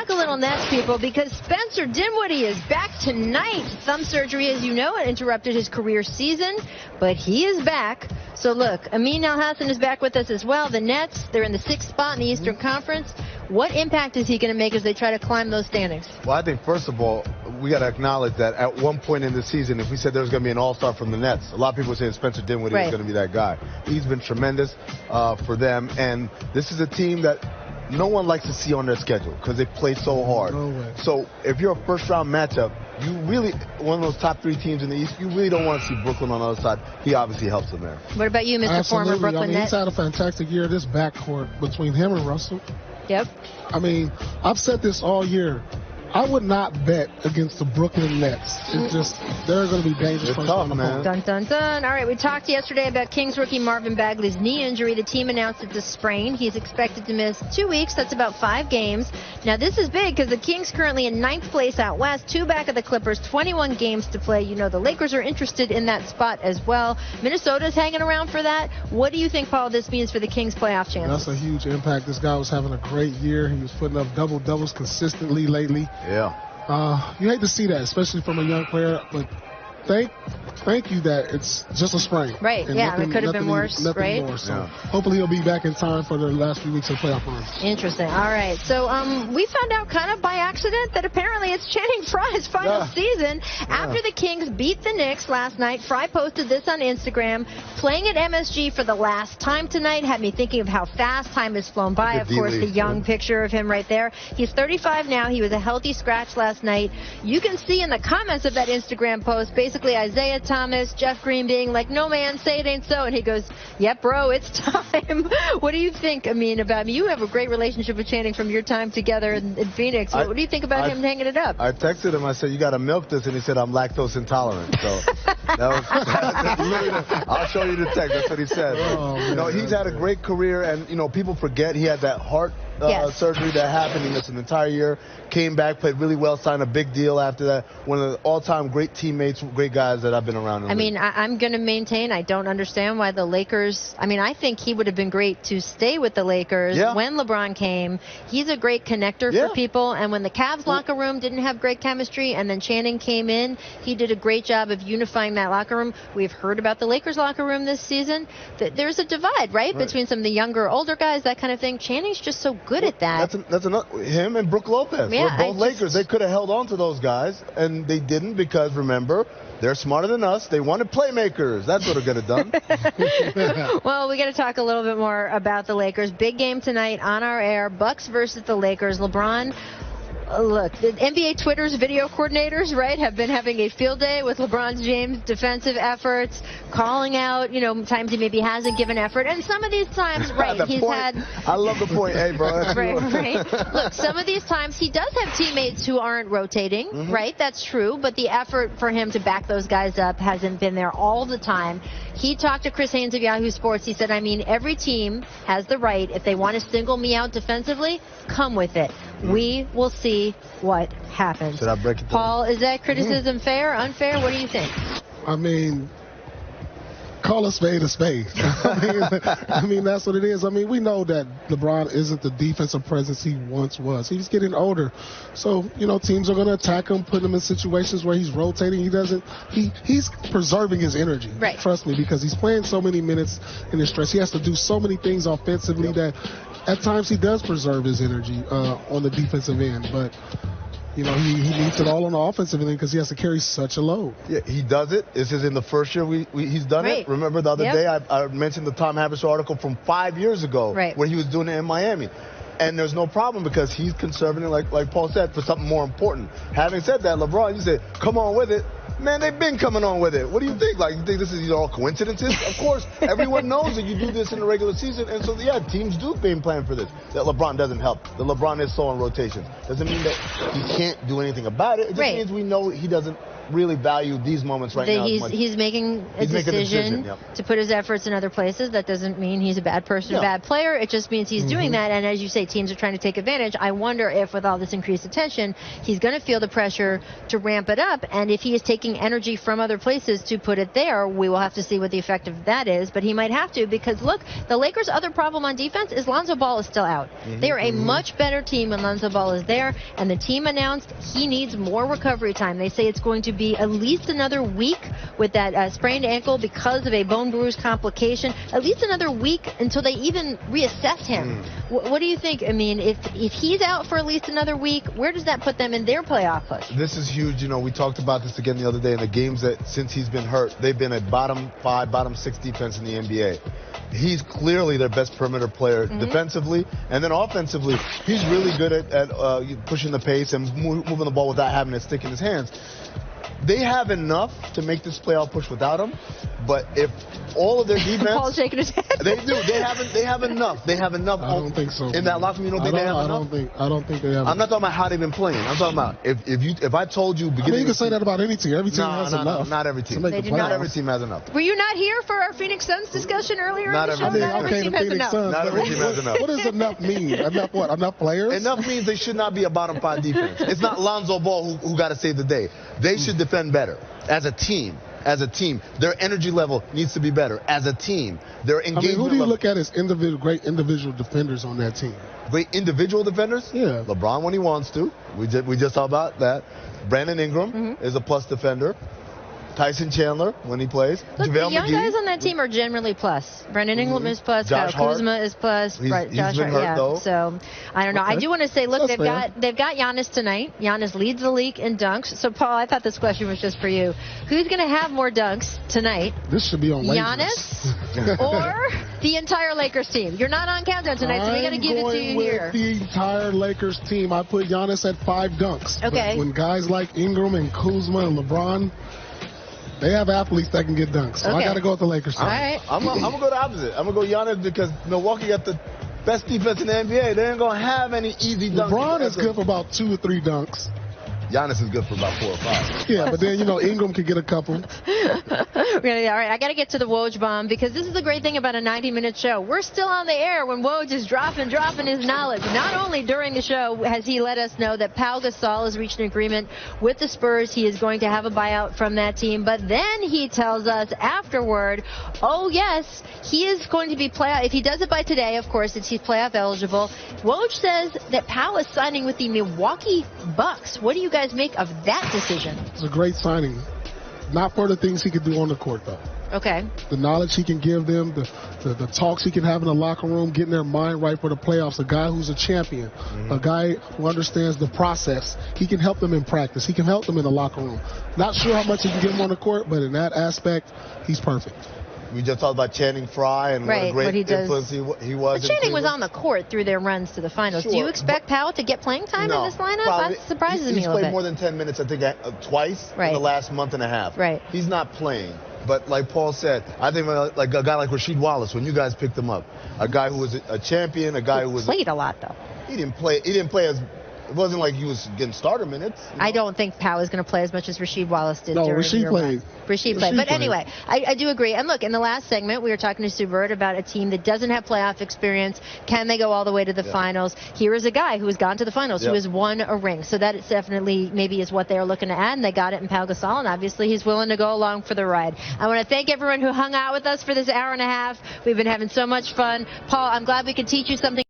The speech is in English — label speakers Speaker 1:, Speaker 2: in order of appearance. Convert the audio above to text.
Speaker 1: talk a little Nets, people, because Spencer Dinwiddie is back tonight. Thumb surgery, as you know, it interrupted his career season, but he is back. So look, Amin Al-Hassan is back with us as well. The Nets, they're in the 6th spot in the Eastern Conference. What impact is he going to make as they try to climb those standings?
Speaker 2: Well, I think, first of all, we got to acknowledge that at one point in the season, if we said there was going to be an all-star from the Nets, a lot of people were saying Spencer Dinwiddie was going to be that guy. He's been tremendous for them, and this is a team that no one likes to see on their schedule because they play so hard.
Speaker 3: No way.
Speaker 2: So if you're a first-round matchup, you really, one of those top 3 teams in the East, you really don't want to see Brooklyn on the other side. He obviously helps them there.
Speaker 1: What about you, Mr.
Speaker 3: Absolutely.
Speaker 1: Former Brooklyn Net?
Speaker 3: He's had a fantastic year. This backcourt between him and Russell.
Speaker 1: Yep.
Speaker 3: I mean, I've said this all year. I would not bet against the Brooklyn Nets. It's just, they're going to be dangerous.
Speaker 2: It's tough, man.
Speaker 1: Dun, dun, dun. All right, we talked yesterday about Kings rookie Marvin Bagley's knee injury. The team announced it's a sprain. He's expected to miss 2 weeks. That's about 5 games. Now, this is big because the Kings currently in 9th place out west, 2 back of the Clippers, 21 games to play. You know, the Lakers are interested in that spot as well. Minnesota's hanging around for that. What do you think, Paul, this means for the Kings' playoff chances?
Speaker 3: That's a huge impact. This guy was having a great year. He was putting up double-doubles consistently lately.
Speaker 2: Yeah.
Speaker 3: You hate to see that, especially from a young player, but thank you that it's just a sprain.
Speaker 1: Right,
Speaker 3: and
Speaker 1: yeah, it could have been worse, right?
Speaker 3: More, so hopefully he'll be back in time for the last few weeks of playoff runs.
Speaker 1: Interesting. All right, so we found out kind of by accident that apparently it's Channing Frye's final season. After the Kings beat the Knicks last night, Frye posted this on Instagram. Playing at MSG for the last time tonight had me thinking of how fast time has flown by. Of course, the young picture of him right there. He's 35 now. He was a healthy scratch last night. You can see in the comments of that Instagram post, basically Isaiah Thomas, Jeff Green being like, no, man, say it ain't so. And he goes, yep, bro, it's time. What do you think, Amin, about me? You have a great relationship with Channing from your time together in Phoenix. What do you think about him hanging it up?
Speaker 2: I texted him. I said, you got to milk this. And he said, I'm lactose intolerant. So that was, I'll show you the text. That's what he said. You know, he's had a great career. And, you know, people forget he had that heart surgery that happened. He missed an entire year. Came back, played really well, signed a big deal after that. One of the all-time great teammates, great guys that I've been around.
Speaker 1: I mean, I'm going to maintain I don't understand why the Lakers, I mean, I think he would have been great to stay with the Lakers when LeBron came. He's a great connector for people. And when the Cavs locker room didn't have great chemistry and then Channing came in, he did a great job of unifying that locker room. We've heard about the Lakers locker room this season. There's a divide, right, between some of the younger, older guys, that kind of thing. Channing's just so good at that.
Speaker 2: That's another, him and Brook Lopez.
Speaker 1: Yeah,
Speaker 2: both Lakers. They could have held on to those guys, and they didn't because, remember, they're smarter than us. They wanted playmakers. That's what they're going to done.
Speaker 1: Well, we got to talk a little bit more about the Lakers. Big game tonight on our air. Bucks versus the Lakers. LeBron. Look, the NBA Twitter's video coordinators, right, have been having a field day with LeBron James' defensive efforts, calling out, you know, times he maybe hasn't given effort. And some of these times, he's had...
Speaker 2: I love the point. Hey, bro.
Speaker 1: right. Look, some of these times he does have teammates who aren't rotating, right? That's true. But the effort for him to back those guys up hasn't been there all the time. He talked to Chris Haynes of Yahoo Sports. He said, I mean, every team has the right, if they want to single me out defensively, come with it. We will see what happens.
Speaker 2: Should I break it down?
Speaker 1: Paul, is that criticism fair, unfair? What do you think?
Speaker 3: I mean, call a spade a spade. I mean, that's what it is. I mean, we know that LeBron isn't the defensive presence he once was. He's getting older. So, you know, teams are going to attack him, put him in situations where he's rotating. He's preserving his energy.
Speaker 1: Right.
Speaker 3: Trust me, because he's playing so many minutes in the stretch. He has to do so many things offensively that at times he does preserve his energy on the defensive end. But, you know, he needs it all on the offensive end because he has to carry such a load.
Speaker 2: Yeah, he does it. This is in the first year he's done it. Remember the other day I mentioned the Tom Haberstroh article from 5 years ago where he was doing it in Miami. And there's no problem because he's conserving it, like Paul said, for something more important. Having said that, LeBron, you said, come on with it. Man, they've been coming on with it. What do you think? Like, you think this is all coincidences? Of course, everyone knows that you do this in the regular season. And so, yeah, teams do game plan for this. That LeBron doesn't help. That LeBron is so on rotations. Doesn't mean that he can't do anything about it. It just means we know he doesn't really value these moments right now.
Speaker 1: He's making a decision to put his efforts in other places. That doesn't mean he's a bad person, a bad player. It just means he's doing that. And as you say, teams are trying to take advantage. I wonder if with all this increased attention, he's going to feel the pressure to ramp it up. And if he is taking energy from other places to put it there, we will have to see what the effect of that is. But he might have to, because look, the Lakers' other problem on defense is Lonzo Ball is still out. They are a much better team when Lonzo Ball is there. And the team announced he needs more recovery time. They say it's going to be at least another week with that sprained ankle because of a bone bruise complication. At least another week until they even reassess him. What do you think? I mean, if he's out for at least another week, where does that put them in their playoff push?
Speaker 2: This is huge. You know, we talked about this again the other day in the games that since he's been hurt, they've been a bottom 5, bottom 6 defense in the NBA. He's clearly their best perimeter player defensively, and then offensively, he's really good at pushing the pace and moving the ball without having it stick in his hands. They have enough to make this playoff push without him, but if all of their defense,
Speaker 1: Paul's shaking his head.
Speaker 2: They do. They have enough. They have enough.
Speaker 3: I don't think so.
Speaker 2: In that locker room, you don't think they have enough?
Speaker 3: I don't think they have.
Speaker 2: I'm not talking about how they've been playing. I'm talking about if I told you beginning.
Speaker 3: You can say that about any team. Every team has enough.
Speaker 2: Not every team. Not every team has enough.
Speaker 1: Were you not here for our Phoenix Suns discussion earlier?
Speaker 2: Not every team.
Speaker 1: Not every team has enough.
Speaker 2: Not every team has enough.
Speaker 3: What does enough mean? Enough what? Enough players?
Speaker 2: Enough means they should not be a bottom 5 defense. It's not Lonzo Ball who got to save the day. They should defend better as a team. As a team, their energy level needs to be better. As a team, their engagement.
Speaker 3: Who do you look at as great individual defenders on that team?
Speaker 2: Great individual defenders?
Speaker 3: Yeah.
Speaker 2: LeBron when he wants to. We just talked about that. Brandon Ingram is a plus defender. Tyson Chandler when he plays.
Speaker 1: Look, the young guys on that team are generally plus. Brandon Ingram is plus. Kyle Kuzma is plus.
Speaker 2: He's been hurt, though.
Speaker 1: So I don't know. I do want to say, look, they've got Giannis tonight. Giannis leads the league in dunks. So Paul, I thought this question was just for you. Who's going to have more dunks tonight?
Speaker 3: This should be on
Speaker 1: Giannis or the entire Lakers team? You're not on countdown tonight, so we got to give it to you here.
Speaker 3: The entire Lakers team. I put Giannis at 5 dunks.
Speaker 1: Okay.
Speaker 3: But when guys like Ingram and Kuzma and LeBron, they have athletes that can get dunks. So I got to go with the Lakers team.
Speaker 1: All right.
Speaker 2: I'm going to go the opposite. I'm going to go Giannis because Milwaukee got the best defense in the NBA. They ain't going to have any easy dunks.
Speaker 3: LeBron is good for about 2 or 3 dunks.
Speaker 2: Giannis is good for about 4 or 5.
Speaker 3: Yeah, but then, Ingram could get a couple.
Speaker 1: All right, I got to get to the Woj bomb because this is the great thing about a 90-minute show. We're still on the air when Woj is dropping his knowledge. Not only during the show has he let us know that Pau Gasol has reached an agreement with the Spurs. He is going to have a buyout from that team. But then he tells us afterward, oh, yes, he is going to be playoff. If he does it by today, of course, he's playoff eligible. Woj says that Pau is signing with the Milwaukee Bucks. What do you guys make of that decision?
Speaker 3: It's a great signing. Not for the things he could do on the court, though.
Speaker 1: Okay.
Speaker 3: The knowledge he can give them, the talks he can have in the locker room, getting their mind right for the playoffs, a guy who's a champion, a guy who understands the process. He can help them in practice. He can help them in the locker room. Not sure how much he can give them on the court, but in that aspect, he's perfect.
Speaker 2: We just talked about Channing Frye and what a great influence he was.
Speaker 1: But Channing was on the court through their runs to the finals. Sure. Do you expect Powell to get playing time in this lineup? That surprises me a little bit.
Speaker 2: He's played more than 10 minutes, I think, twice in the last month and a half.
Speaker 1: Right.
Speaker 2: He's not playing. But like Paul said, I think like a guy like Rasheed Wallace, when you guys picked him up, a guy who was a champion, a guy who was
Speaker 1: played a lot though.
Speaker 2: He didn't play as. It wasn't like he was getting starter minutes.
Speaker 1: I don't think Powell is going to play as much as Rasheed Wallace did.
Speaker 3: No, Rasheed played.
Speaker 1: Rasheed played. But anyway, I do agree. And look, in the last segment, we were talking to Sue Bird about a team that doesn't have playoff experience. Can they go all the way to the finals? Here is a guy who has gone to the finals, who has won a ring. So that is definitely maybe is what they're looking to add. And they got it in Pau Gasol, and obviously he's willing to go along for the ride. I want to thank everyone who hung out with us for this hour and a half. We've been having so much fun. Paul, I'm glad we could teach you something.